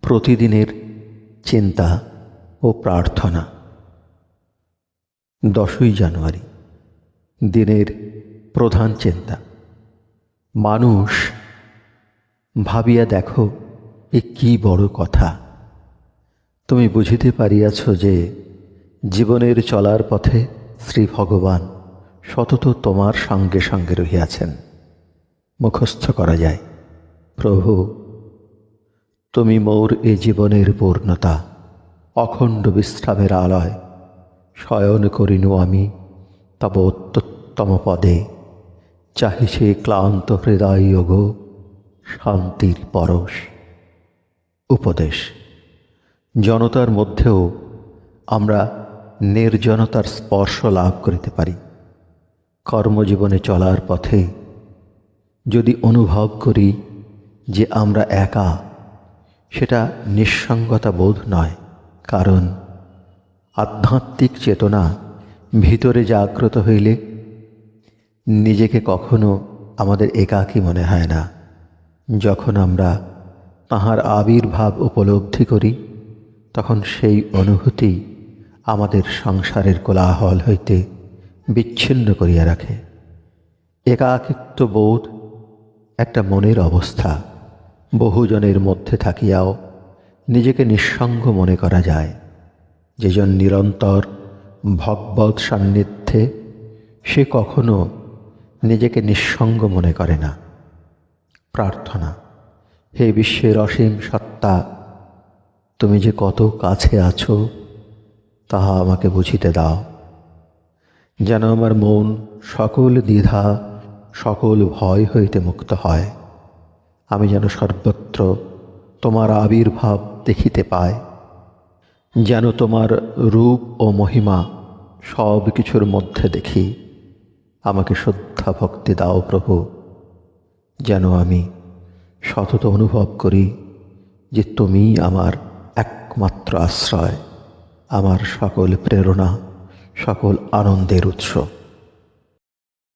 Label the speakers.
Speaker 1: প্রতিদিনের চিন্তা ও প্রার্থনা। 10ই জানুয়ারি, দিনের প্রধান চিন্তা। মানুষ, ভাবিয়া দেখো এ কি বড় কথা। তুমি বুঝিতে পারিয়াছ যে জীবনের চলার পথে শ্রী ভগবান সতত তোমার সঙ্গে সঙ্গে রহিয়াছেন। মুখস্থ করা যায়, প্রভু তুমি মোর এ জীবনের পূর্ণতা, অখণ্ড বিশ্রামের আলয়। শয়ন করিনু আমি তব অত্যুত্তম পদে, চাহিছে ক্লান্ত হৃদয় যোগ শান্তির পরশ। উপদেশ। জনতার মধ্যেও আমরা নির্জনতার স্পর্শ লাভ করিতে পারি। কর্মজীবনে চলার পথে যদি অনুভব করি যে আমরা একা, সেটা নিঃসঙ্গতা বোধ নয়, কারণ আধ্যাত্মিক চেতনা ভিতরে জাগ্রত হইলে নিজেকে কখনো আমাদের একাকী মনে হয় না। যখন আমরা তাঁহার আবির্ভাব উপলব্ধি করি, তখন সেই অনুভূতি আমাদের সংসারের কোলাহল হইতে বিচ্ছিন্ন করিয়া রাখে। একাকিত্ব বোধ একটা মনের অবস্থা। বহুজনের মধ্যে থাকিয়াও নিজেকে নিঃসঙ্গ মনে করা যায়। যেজন নিরন্তর ভগবৎ সান্নিধ্যে, সে কখনো নিজেকে নিঃসঙ্গ মনে করে না। প্রার্থনা। হে বিশ্বের অসীম সত্তা, তুমি যে কত কাছে আছো তাহা আমাকে বুঝিতে দাও, যেন আমার মন সকল দ্বিধা সকল ভয় হইতে মুক্ত হয়। আমি যেন সর্বত্র তোমার আবির্ভাব দেখিতে পাই, যেন তোমার রূপ ও মহিমা সব কিছুর মধ্যে দেখি। আমাকে শ্রদ্ধা ভক্তি দাও প্রভু, যেন আমি সতত অনুভব করি যে তুমি আমার একমাত্র আশ্রয়, আমার সকল প্রেরণা, সকল আনন্দের উৎস।